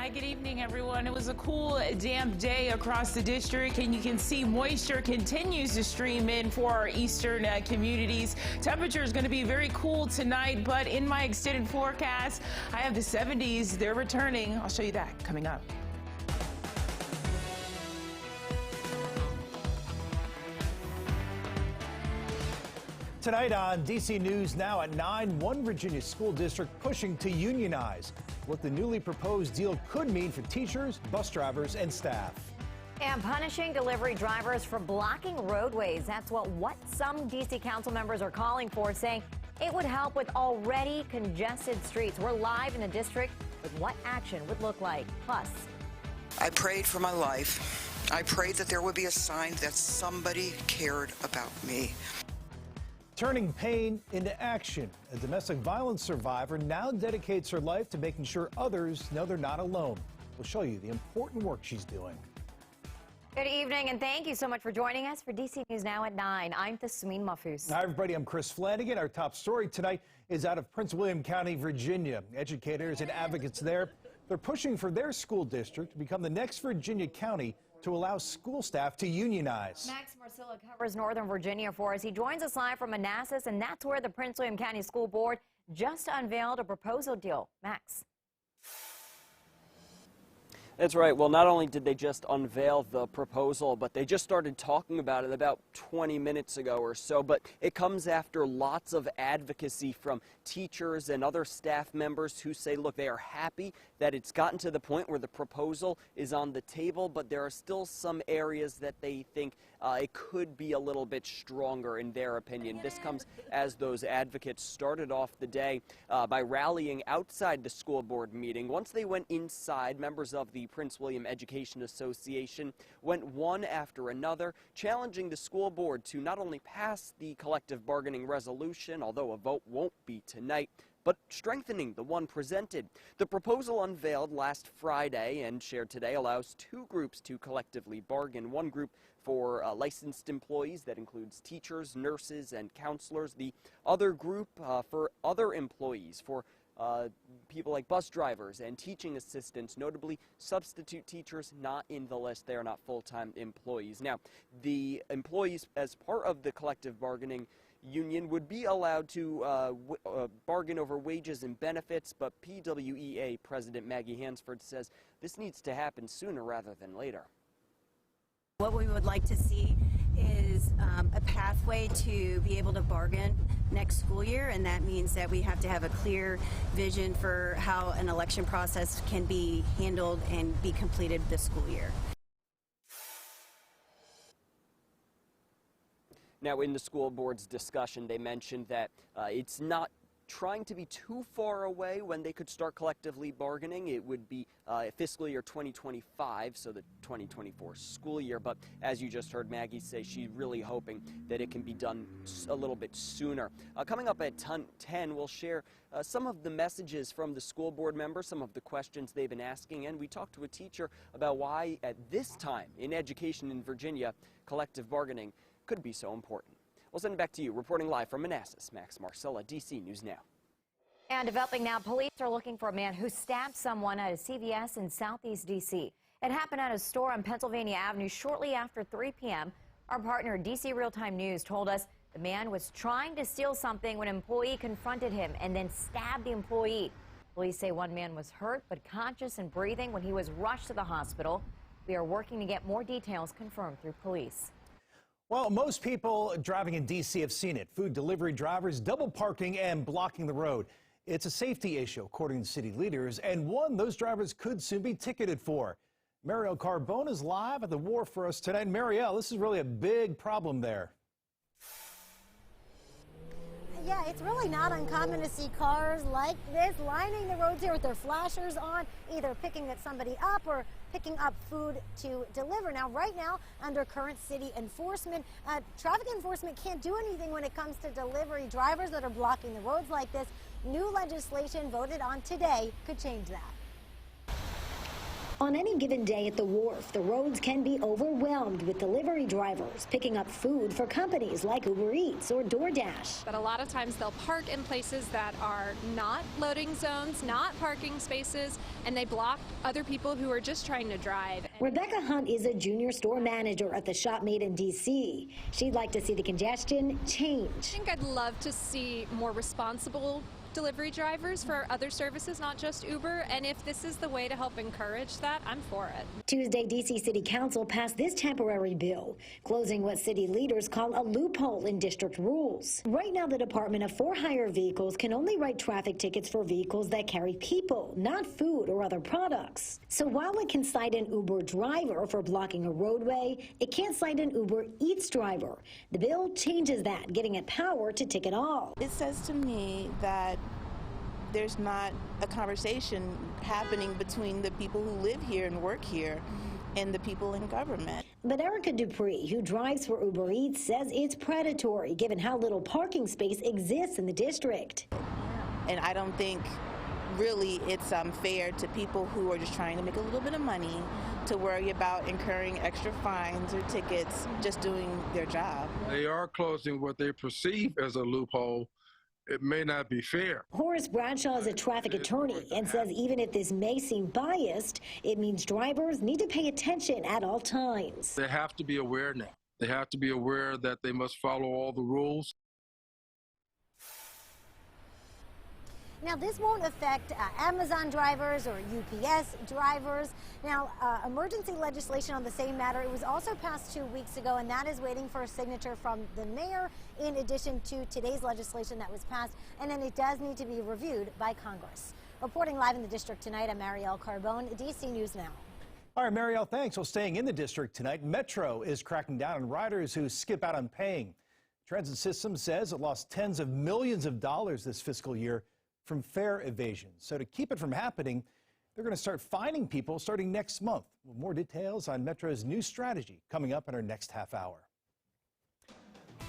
Hi, good evening, everyone. It was a cool, damp day across the district, and you can see moisture continues to stream in for our eastern communities. Temperature is going to be very cool tonight, but in my extended forecast, I have the 70s. They're returning. I'll show you that coming up. Tonight on DC News Now at 9, one Virginia school district pushing to unionize. What the newly proposed deal could mean for teachers, bus drivers, and staff. And punishing delivery drivers for blocking roadways. That's what some DC council members are calling for, saying it would help with already congested streets. We're live in the district with what action would look like. Plus, I prayed for my life. I prayed that there would be a sign that somebody cared about me. Turning pain into action. A domestic violence survivor now dedicates her life to making sure others know they're not alone. We'll show you the important work she's doing. good evening, and thank you so much for joining us for DC News Now at 9. I'm Tasmin Mahfouz. Hi, everybody. I'm Chris Flanagan. Our top story tonight is out of Prince William County, Virginia. Educators and advocates there, they're pushing for their school district to become the next Virginia county to allow school staff to unionize. Max Marcilla covers Northern Virginia for us. He joins us live from Manassas, and that's where the Prince William County School Board just unveiled a proposal deal. Max. That's right. Well, not only did they just unveil the proposal, but they just started talking about it about 20 minutes ago or so. But it comes after lots of advocacy from teachers and other staff members who say, look, they are happy that it's gotten to the point where the proposal is on the table, but there are still some areas that they think it could be a little bit stronger in their opinion. This comes as those advocates started off the day by rallying outside the school board meeting. Once they went inside, members of the Prince William Education Association went one after another, challenging the school board to not only pass the collective bargaining resolution, although a vote won't be tonight, but strengthening the one presented. The proposal unveiled last Friday and shared today allows two groups to collectively bargain. One group for licensed employees, that includes teachers, nurses, and counselors. The other group for other employees, for people like bus drivers and teaching assistants, notably substitute teachers not in the list. They are not full-time employees. Now, the employees, as part of the collective bargaining union, would be allowed to bargain over wages and benefits, but PWEA President Maggie Hansford says this needs to happen sooner rather than later. What we would like to see is a pathway to be able to bargain next school year, and that means that we have to have a clear vision for how an election process can be handled and be completed this school year. Now, in the school board's discussion, they mentioned that it's not trying to be too far away when they could start collectively bargaining. It would be fiscal year 2025, so the 2024 school year. But as you just heard Maggie say, she's really hoping that it can be done a little bit sooner. Coming up at 10, we'll share some of the messages from the school board members, some of the questions they've been asking, and we talked to a teacher about why at this time in education in Virginia, collective bargaining could be so important. We'll send it back to you. Reporting live from Manassas, Max Marcilla, DC News Now. And developing now, police are looking for a man who stabbed someone at a CVS in Southeast DC. It happened at a store on Pennsylvania Avenue shortly after 3 p.m. Our partner, DC Real Time News, told us the man was trying to steal something when an employee confronted him and then stabbed the employee. Police say one man was hurt but conscious and breathing when he was rushed to the hospital. We are working to get more details confirmed through police. Well, most people driving in D.C. have seen it. Food delivery drivers double parking and blocking the road. It's a safety issue, according to city leaders, and one those drivers could soon be ticketed for. Marielle Carbone is live at the wharf for us tonight. Marielle, this is really a big problem there. Yeah, it's really not uncommon to see cars like this lining the roads here with their flashers on, either picking somebody up or picking up food to deliver. Now, right now, under current city enforcement, traffic enforcement can't do anything when it comes to delivery drivers that are blocking the roads like this. New legislation voted on today could change that. On any given day at the wharf, the roads can be overwhelmed with delivery drivers picking up food for companies like Uber Eats or DoorDash. But a lot of times they'll park in places that are not loading zones, not parking spaces, and they block other people who are just trying to drive. Rebecca Hunt is a junior store manager at the Shopmate in D.C. She'd like to see the congestion change. I think I'd love to see more responsible delivery drivers for other services, not just Uber, and if this is the way to help encourage that, I'm for it. Tuesday, D.C. City Council passed this temporary bill, closing what city leaders call a loophole in district rules. Right now, the Department of For-Hire Vehicles can only write traffic tickets for vehicles that carry people, not food or other products. So while it can cite an Uber driver for blocking a roadway, it can't cite an Uber Eats driver. The bill changes that, giving it power to ticket all. It says to me that there's not a conversation happening between the people who live here and work here and the people in government. But Erica Dupree, who drives for Uber Eats, says it's predatory given how little parking space exists in the district. And I don't think really it's fair to people who are just trying to make a little bit of money to worry about incurring extra fines or tickets just doing their job. They are closing what they perceive as a loophole. It may not be fair. Horace Bradshaw is a traffic attorney and says even if this may seem biased, it means drivers need to pay attention at all times. They have to be aware now. They have to be aware that they must follow all the rules. Now, this won't affect Amazon drivers or UPS drivers. Now, emergency legislation on the same matter, it was also passed 2 weeks ago, and that is waiting for a signature from the mayor in addition to today's legislation that was passed, and then it does need to be reviewed by Congress. Reporting live in the district tonight, I'm Marielle Carbone, DC News Now. All right, Marielle, thanks. Well, staying in the district tonight, Metro is cracking down on riders who skip out on paying. Transit System says it lost tens of millions of dollars this fiscal year from fare evasion. So to keep it from happening, they're going to start fining people starting next month. With more details on Metro's new strategy coming up in our next half hour.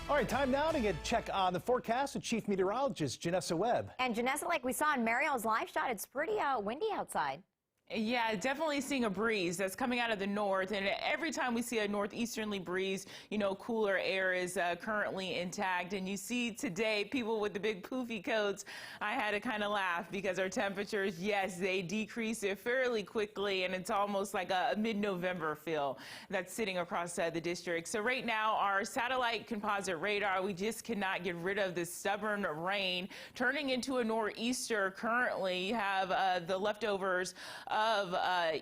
All right, time now to get a check on the forecast with Chief Meteorologist Janessa Webb. And Janessa, like we saw in Marielle's live shot, it's pretty windy outside. Yeah, definitely seeing a breeze that's coming out of the north, and every time we see a northeasterly breeze, you know, cooler air is currently intact. And you see today people with the big poofy coats. I had to kind of laugh because our temperatures, yes, they decrease it fairly quickly, and it's almost like a mid-November feel that's sitting across the district. So right now, our satellite composite radar, we just cannot get rid of this stubborn rain turning into a nor'easter. Currently, you have the leftovers of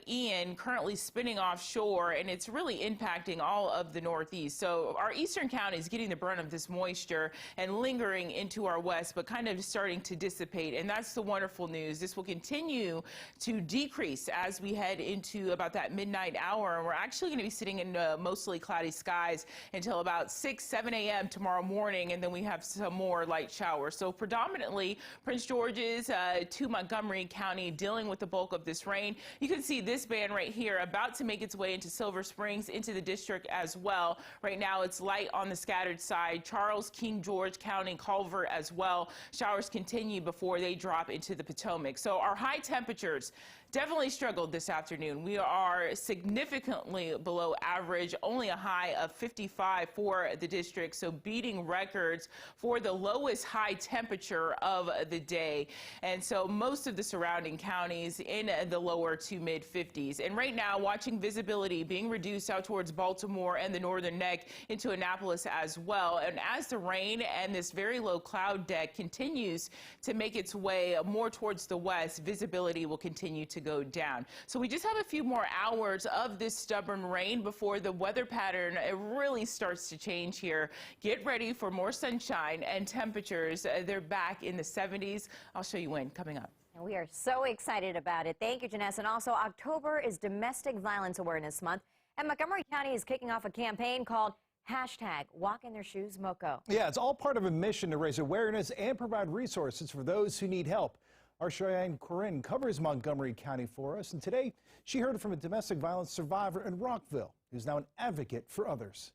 Ian currently spinning offshore, and it's really impacting all of the Northeast. So our eastern counties getting the brunt of this moisture and lingering into our west, but kind of starting to dissipate. And that's the wonderful news. This will continue to decrease as we head into about that midnight hour. And we're actually going to be sitting in mostly cloudy skies until about 7 a.m. tomorrow morning. And then we have some more light showers. So predominantly Prince George's to Montgomery County dealing with the bulk of this rain. You can see this band right here about to make its way into Silver Springs, into the district as well. Right now it's light on the scattered side. Charles, King George County, Culver as well. Showers continue before they drop into the Potomac. So our high temperatures definitely struggled this afternoon. We are significantly below average, only a high of 55 for the district, so beating records for the lowest high temperature of the day. And so most of the surrounding counties in the lower to mid 50s. And right now, watching visibility being reduced out towards Baltimore and the northern neck into Annapolis as well. And as the rain and this very low cloud deck continues to make its way more towards the west, visibility will continue to go down. So we just have a few more hours of this stubborn rain before the weather pattern really starts to change here. Get ready for more sunshine and temperatures. They're back in the 70s. I'll show you when coming up. And we are so excited about it. Thank you, Janessa. And also, October is Domestic Violence Awareness Month, and Montgomery County is kicking off a campaign called #WalkInTheirShoes-MoCo. Yeah, it's all part of a mission to raise awareness and provide resources for those who need help. Our Cheyenne Corinne covers Montgomery County for us, and today she heard from a domestic violence survivor in Rockville who's now an advocate for others.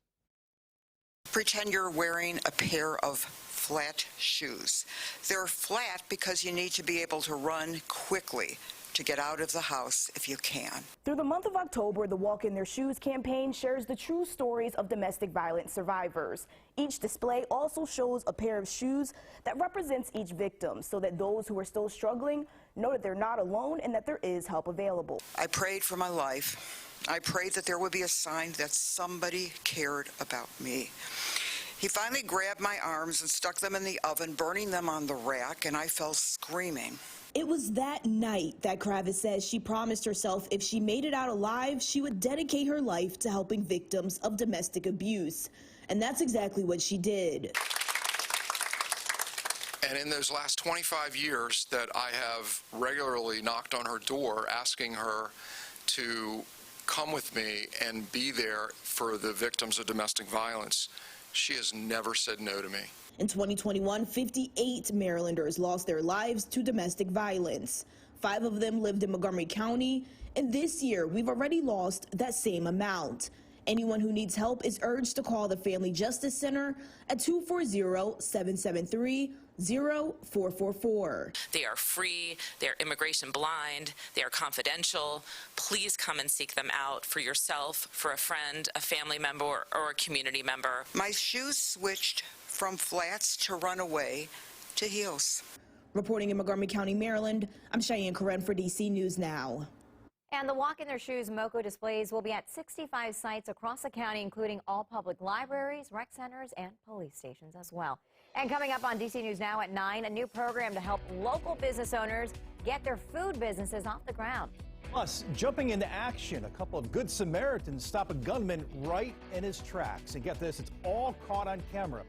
Pretend you're wearing a pair of flat shoes. They're flat because you need to be able to run quickly. to get out of the house if you can. Through the month of October, the Walk in Their Shoes campaign shares the true stories of domestic violence survivors. Each display also shows a pair of shoes that represents each victim so that those who are still struggling know that they're not alone and that there is help available. I prayed for my life. I prayed that there would be a sign that somebody cared about me. He finally grabbed my arms and stuck them in the oven, burning them on the rack, and I fell screaming. It was that night that Kravitz says she promised herself if she made it out alive, she would dedicate her life to helping victims of domestic abuse. And that's exactly what she did. And in those last 25 years that I have regularly knocked on her door asking her to come with me and be there for the victims of domestic violence, she has never said no to me. In 2021, 58 Marylanders lost their lives to domestic violence. 5 of them lived in Montgomery County, and this year we've already lost that same amount. Anyone who needs help is urged to call the Family Justice Center at 240-773-0444. They are free, they're immigration blind, they are confidential. Please come and seek them out for yourself, for a friend, a family member, or a community member. My shoes switched from flats to runaway to heels. Reporting in Montgomery County, Maryland, I'm Cheyenne Karen for DC News Now. And the Walk in Their Shoes MoCo displays will be at 65 sites across the county, including all public libraries, rec centers, and police stations as well. And coming up on DC News Now at 9, a new program to help local business owners get their food businesses off the ground. Plus, jumping into action, a couple of good Samaritans stop a gunman right in his tracks. And get this, it's all caught on camera.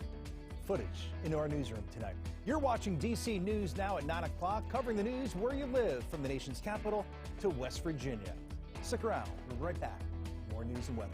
Footage into our newsroom tonight. You're watching DC News Now at 9 o'clock, covering the news where you live, from the nation's capital to West Virginia. Stick around. We'll be right back. More news and weather.